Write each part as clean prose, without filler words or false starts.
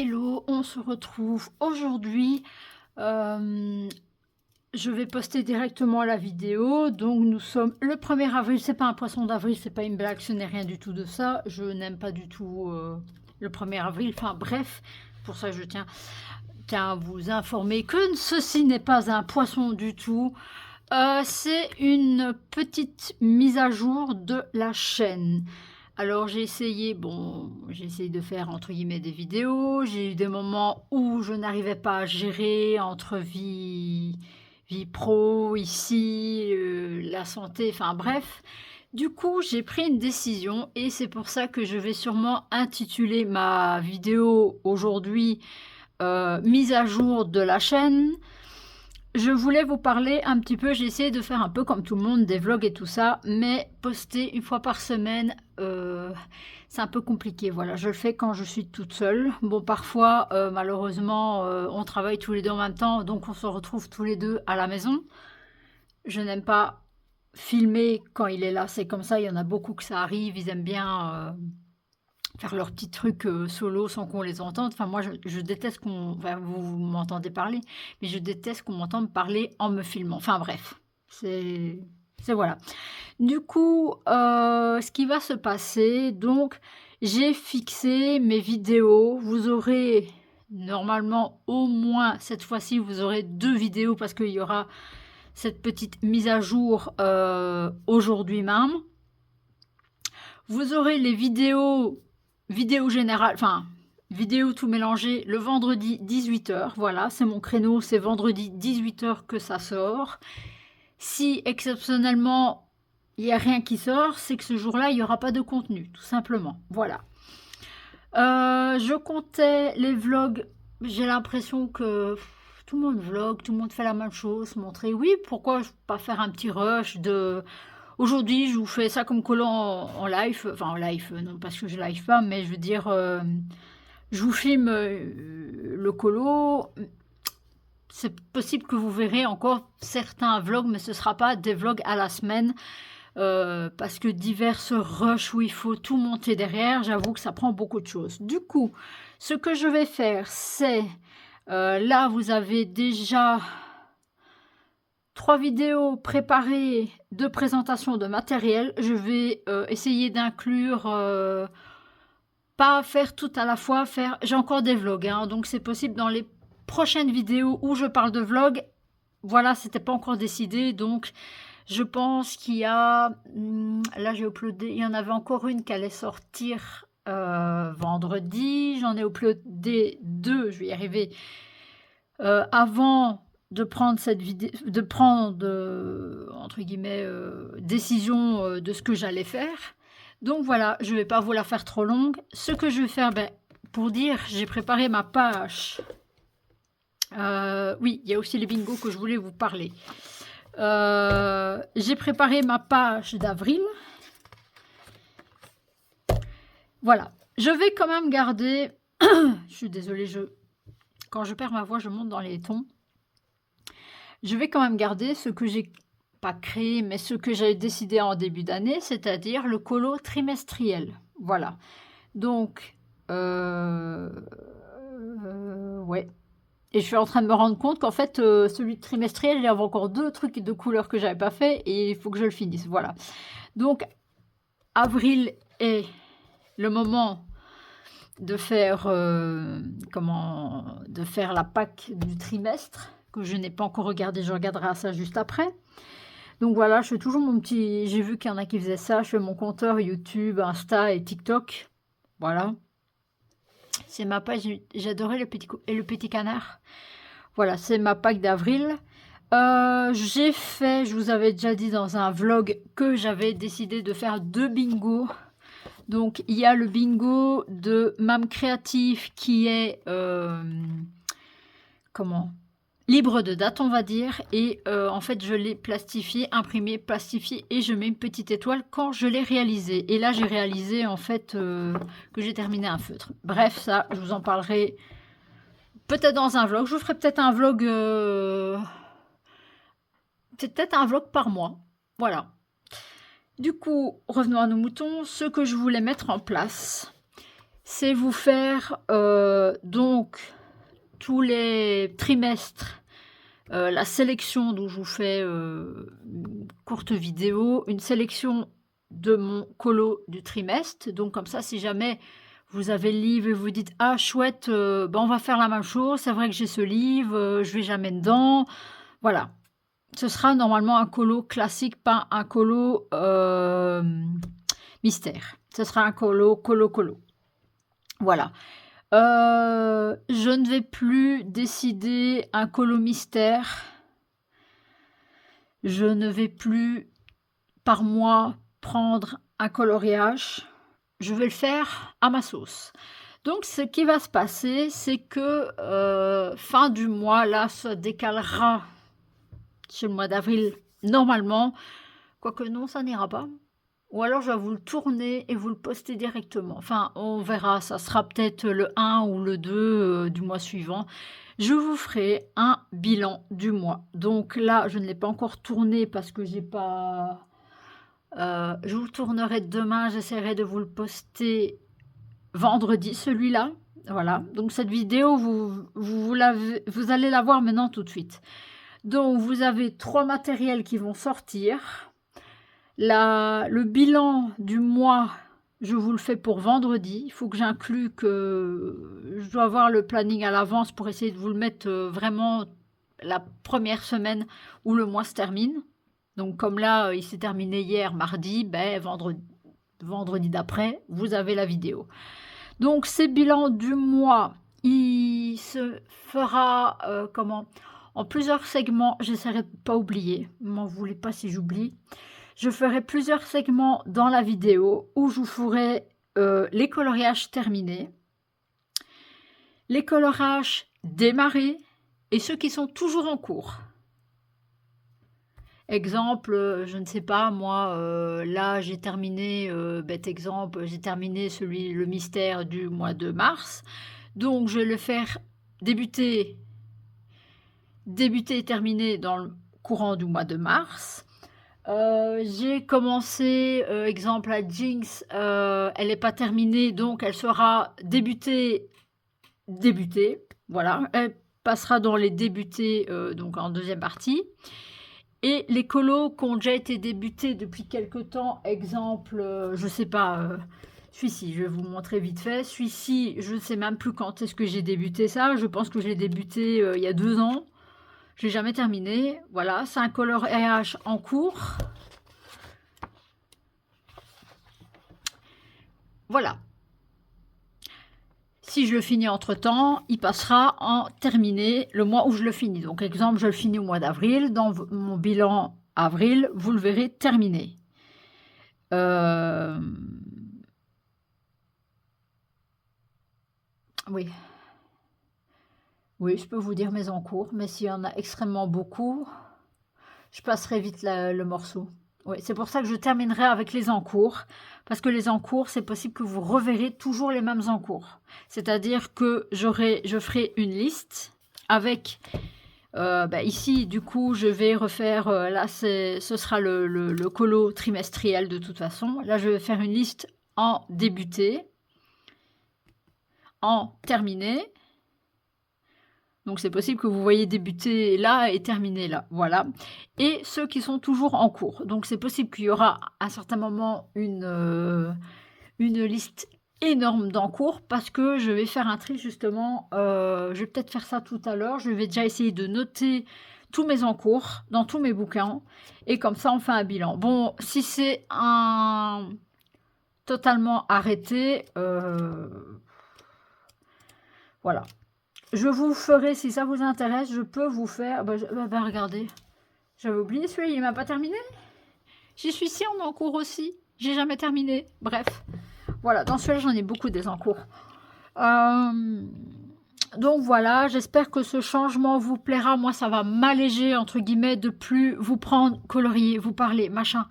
Hello, on se retrouve aujourd'hui. Je vais poster directement la vidéo. Donc nous sommes le 1er avril. C'est pas un poisson d'avril, c'est pas une blague, ce n'est rien du tout de ça. Je n'aime pas du tout le 1er avril. Enfin bref, pour ça je tiens à vous informer que ceci n'est pas un poisson du tout. C'est une petite mise à jour de la chaîne. Alors j'ai essayé de faire entre guillemets des vidéos. J'ai eu des moments où je n'arrivais pas à gérer entre vie pro, ici, la santé, enfin bref. Du coup, j'ai pris une décision et c'est pour ça que je vais sûrement intituler ma vidéo aujourd'hui mise à jour de la chaîne. Je voulais vous parler un petit peu, j'ai essayé de faire un peu comme tout le monde, des vlogs et tout ça, mais poster une fois par semaine, c'est un peu compliqué. Voilà, je le fais quand je suis toute seule. Bon, parfois, malheureusement, on travaille tous les deux en même temps, donc on se retrouve tous les deux à la maison. Je n'aime pas filmer quand il est là, c'est comme ça, il y en a beaucoup que ça arrive, ils aiment bien faire leurs petits trucs solo sans qu'on les entende. Enfin, moi, je déteste qu'on... Enfin, vous m'entendez parler, mais je déteste qu'on m'entende parler en me filmant. Enfin, bref, c'est voilà. Du coup, ce qui va se passer, donc, j'ai fixé mes vidéos. Vous aurez, normalement, au moins, cette fois-ci, vous aurez 2 vidéos parce qu'il y aura cette petite mise à jour aujourd'hui même. Vous aurez les vidéos générale, enfin, vidéo tout mélangé le vendredi 18h. Voilà, c'est mon créneau, c'est vendredi 18h que ça sort. Si exceptionnellement il n'y a rien qui sort, c'est que ce jour-là, il n'y aura pas de contenu, tout simplement. Voilà. Je comptais les vlogs, j'ai l'impression que tout le monde vlog, tout le monde fait la même chose, montrer, oui, pourquoi pas faire un petit rush de... Aujourd'hui, je vous fais ça comme collant en live, enfin en live, non parce que je live pas, mais je veux dire, je vous filme le colo. C'est possible que vous verrez encore certains vlogs, mais ce ne sera pas des vlogs à la semaine, parce que diverses rushs où il faut tout monter derrière, j'avoue que ça prend beaucoup de choses. Du coup, ce que je vais faire, c'est, là vous avez déjà 3 vidéos préparées de présentation de matériel. Je vais essayer d'inclure, pas faire tout à la fois, j'ai encore des vlogs, hein, donc c'est possible dans les prochaines vidéos où je parle de vlog. Voilà, c'était pas encore décidé, donc je pense qu'il y a, là j'ai uploadé, il y en avait encore une qui allait sortir vendredi, j'en ai uploadé 2, je vais y arriver, avant de prendre cette vidéo, de prendre entre guillemets décision de ce que j'allais faire. Donc voilà, je ne vais pas vous la faire trop longue. Ce que je vais faire, pour dire, j'ai préparé ma page. Oui, il y a aussi les bingos que je voulais vous parler. J'ai préparé ma page d'avril. Voilà, je vais quand même garder... je suis désolée, quand je perds ma voix, je monte dans les tons. Je vais quand même garder ce que j'ai pas créé, mais ce que j'ai décidé en début d'année, c'est-à-dire le colo trimestriel. Voilà. Donc, ouais. Et je suis en train de me rendre compte qu'en fait, celui de trimestriel, il y avait encore 2 trucs de couleurs que j'avais pas fait et il faut que je le finisse. Voilà. Donc, avril est le moment de faire, de faire la Pâque du trimestre, que je n'ai pas encore regardé, je regarderai ça juste après. Donc voilà, je fais toujours mon petit... J'ai vu qu'il y en a qui faisaient ça, je fais mon compteur YouTube, Insta et TikTok. Voilà. C'est ma page, j'adorais le petit canard. Voilà, c'est ma Pâque d'avril. J'ai fait, je vous avais déjà dit dans un vlog que j'avais décidé de faire 2 bingos. Donc il y a le bingo de Mam Créatif qui est... libre de date, on va dire, et en fait je l'ai plastifié, imprimé, plastifié, et je mets une petite étoile quand je l'ai réalisé. Et là j'ai réalisé en fait que j'ai terminé un feutre. Bref, ça je vous en parlerai peut-être dans un vlog. Je vous ferai peut-être un vlog, peut-être un vlog par mois. Voilà. Du coup, revenons à nos moutons. Ce que je voulais mettre en place, c'est vous faire donc tous les trimestres la sélection, dont je vous fais une courte vidéo, une sélection de mon colo du trimestre. Donc comme ça, si jamais vous avez le livre et vous dites ah chouette, ben on va faire la même chose, c'est vrai que j'ai ce livre, je vais jamais dedans, voilà. Ce sera normalement un colo classique, pas un colo mystère. Ce sera un colo. Voilà. Je ne vais plus décider un colo mystère. Je ne vais plus par mois prendre un coloriage. Je vais le faire à ma sauce. Donc ce qui va se passer, c'est que fin du mois, là, ça décalera sur le mois d'avril normalement. Quoique non, ça n'ira pas. Ou alors je vais vous le tourner et vous le poster directement. Enfin, on verra, ça sera peut-être le 1 ou le 2 du mois suivant. Je vous ferai un bilan du mois. Donc là, je ne l'ai pas encore tourné parce que j'ai pas... je vous tournerai demain, j'essaierai de vous le poster vendredi, celui-là. Voilà, donc cette vidéo, vous allez la voir maintenant tout de suite. Donc vous avez 3 matériels qui vont sortir. Le bilan du mois, je vous le fais pour vendredi. Il faut que j'inclue que je dois avoir le planning à l'avance pour essayer de vous le mettre vraiment la première semaine où le mois se termine. Donc comme là, il s'est terminé hier, mardi, ben vendredi d'après, vous avez la vidéo. Donc ces bilans du mois, il se fera en plusieurs segments. J'essaierai de ne pas oublier, m'en voulez pas si j'oublie. Je ferai plusieurs segments dans la vidéo où je vous ferai les coloriages terminés, les coloriages démarrés et ceux qui sont toujours en cours. Exemple, je ne sais pas, moi, là j'ai terminé, bête exemple, j'ai terminé le mystère du mois de mars. Donc je vais le faire débuter et terminer dans le courant du mois de mars. J'ai commencé, exemple à Jinx, elle n'est pas terminée, donc elle sera débutée, voilà, elle passera dans les débutés, donc en deuxième partie. Et les colos qui ont déjà été débutés depuis quelque temps, exemple, je sais pas, celui-ci, je vais vous montrer vite fait. Celui-ci, je ne sais même plus quand est-ce que j'ai débuté ça. Je pense que je l'ai débuté il y a 2 ans. Je n'ai jamais terminé. Voilà, c'est un coloriage en cours. Voilà. Si je le finis entre-temps, il passera en terminé le mois où je le finis. Donc, exemple, je le finis au mois d'avril. Dans mon bilan avril, vous le verrez terminé. Oui. Oui, je peux vous dire mes encours, mais s'il y en a extrêmement beaucoup, je passerai vite le morceau. Oui, c'est pour ça que je terminerai avec les encours, parce que les encours, c'est possible que vous reverrez toujours les mêmes encours. C'est-à-dire que je ferai une liste avec, ici, du coup, je vais refaire, là, ce sera le colo trimestriel de toute façon. Là, je vais faire une liste en débuté, en terminé. Donc c'est possible que vous voyez débuter là et terminer là, voilà. Et ceux qui sont toujours en cours. Donc c'est possible qu'il y aura à un certain moment une liste énorme d'encours parce que je vais faire un tri justement. Je vais peut-être faire ça tout à l'heure. Je vais déjà essayer de noter tous mes encours dans tous mes bouquins. Et comme ça on fait un bilan. Bon, si c'est un totalement arrêté, voilà. Je vous ferai, si ça vous intéresse, je peux vous faire... regardez, j'avais oublié celui-là, il m'a pas terminé. J'y suis si en encours aussi. J'ai jamais terminé. Bref. Voilà, dans celui-là, j'en ai beaucoup des encours. Donc voilà, j'espère que ce changement vous plaira. Moi, ça va m'alléger, entre guillemets, de plus vous prendre, colorier, vous parler, machin.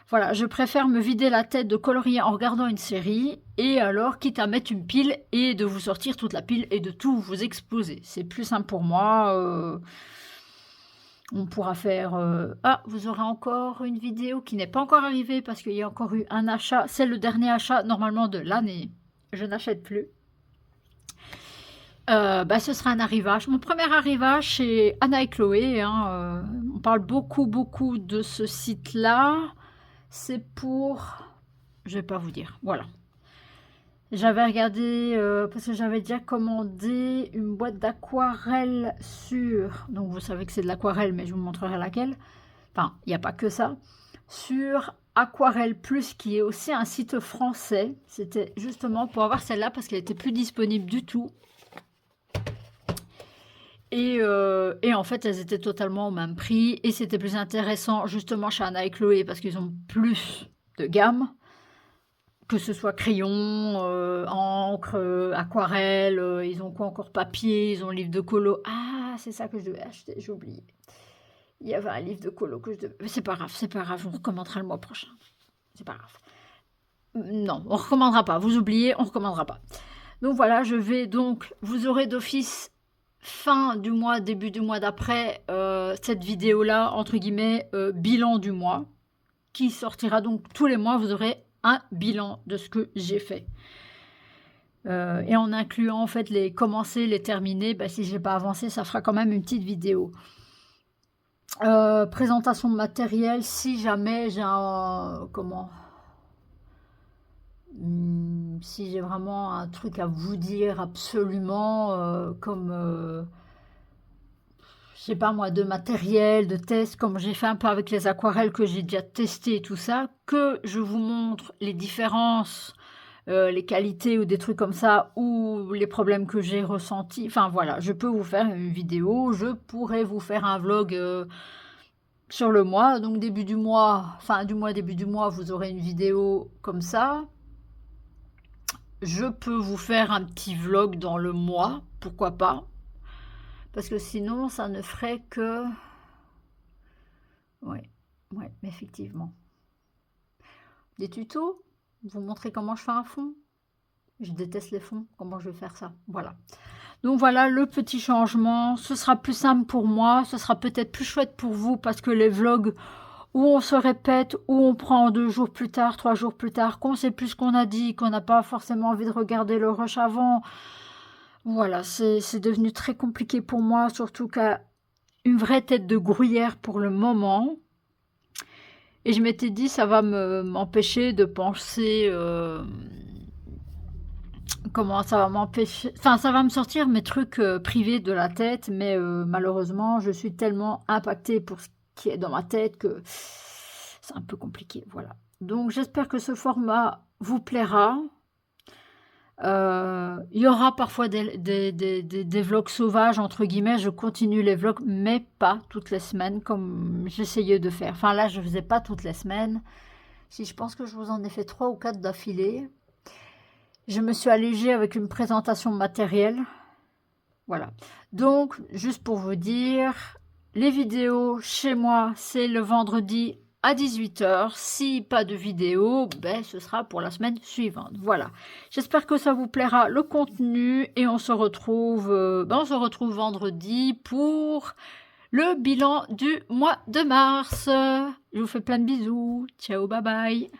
Voilà, je préfère me vider la tête de colorier en regardant une série et alors quitte à mettre une pile et de vous sortir toute la pile et de tout vous exploser. C'est plus simple pour moi. On pourra faire... Ah, vous aurez encore une vidéo qui n'est pas encore arrivée parce qu'il y a encore eu un achat. C'est le dernier achat normalement de l'année. je n'achète plus. Ce sera un arrivage. Mon premier arrivage chez Anna et Chloé. Hein, on parle beaucoup de ce site-là. C'est pour... Je vais pas vous dire. Voilà. J'avais regardé, parce que j'avais déjà commandé une boîte d'aquarelle sur... Donc vous savez que c'est de l'aquarelle, mais je vous montrerai laquelle. Enfin, il n'y a pas que ça. Sur Aquarelle Plus, qui est aussi un site français. C'était justement pour avoir celle-là, parce qu'elle était plus disponible du tout. Et en fait, elles étaient totalement au même prix. Et c'était plus intéressant, justement, chez Anna et Chloé, parce qu'ils ont plus de gamme. Que ce soit crayon, encre, aquarelle, ils ont quoi encore, papier, ils ont livre de colo. Ah, c'est ça que je devais acheter, j'ai oublié. Il y avait un livre de colo que je devais... Mais c'est pas grave, on recommandera le mois prochain. C'est pas grave. Non, on recommandera pas, vous oubliez, on recommandera pas. Donc voilà, je vais donc... Vous aurez d'office fin du mois, début du mois d'après, cette vidéo-là, entre guillemets, bilan du mois, qui sortira donc tous les mois, vous aurez un bilan de ce que j'ai fait. Et en incluant en fait les commencer, les terminer, si j'ai pas avancé, ça fera quand même une petite vidéo. Présentation de matériel, si jamais j'ai un... si j'ai vraiment un truc à vous dire absolument, comme... je sais pas moi, de matériel, de test, comme j'ai fait un peu avec les aquarelles que j'ai déjà testé et tout ça, que je vous montre les différences, les qualités ou des trucs comme ça, ou les problèmes que j'ai ressentis. Enfin voilà, je peux vous faire une vidéo, je pourrais vous faire un vlog sur le mois. Donc début du mois, fin du mois, début du mois, vous aurez une vidéo comme ça. Je peux vous faire un petit vlog dans le mois, pourquoi pas. Parce que sinon, ça ne ferait que... Ouais, effectivement. Des tutos, vous montrer comment je fais un fond. Je déteste les fonds, comment je vais faire ça. Voilà. Donc voilà le petit changement. Ce sera plus simple pour moi, ce sera peut-être plus chouette pour vous parce que les vlogs où on se répète, où on prend 2 jours plus tard, 3 jours plus tard, qu'on sait plus ce qu'on a dit, qu'on n'a pas forcément envie de regarder le rush avant... Voilà, c'est devenu très compliqué pour moi, surtout qu'à une vraie tête de gruyère pour le moment. Et je m'étais dit, ça va m'empêcher de penser... comment ça va m'empêcher... Enfin, ça va me sortir mes trucs privés de la tête, mais malheureusement, je suis tellement impactée pour ce qui est dans ma tête que c'est un peu compliqué, voilà. Donc, j'espère que ce format vous plaira. Il y aura parfois des vlogs sauvages, entre guillemets. Je continue les vlogs, mais pas toutes les semaines, comme j'essayais de faire. Enfin, là, je ne faisais pas toutes les semaines. Si je pense que je vous en ai fait 3 ou 4 d'affilée. Je me suis allégée avec une présentation matérielle. Voilà. Donc, juste pour vous dire, les vidéos chez moi, c'est le vendredi à 18 h. Si pas de vidéo, ce sera pour la semaine suivante. Voilà. J'espère que ça vous plaira le contenu et on se retrouve vendredi pour le bilan du mois de mars. Je vous fais plein de bisous. Ciao, bye bye.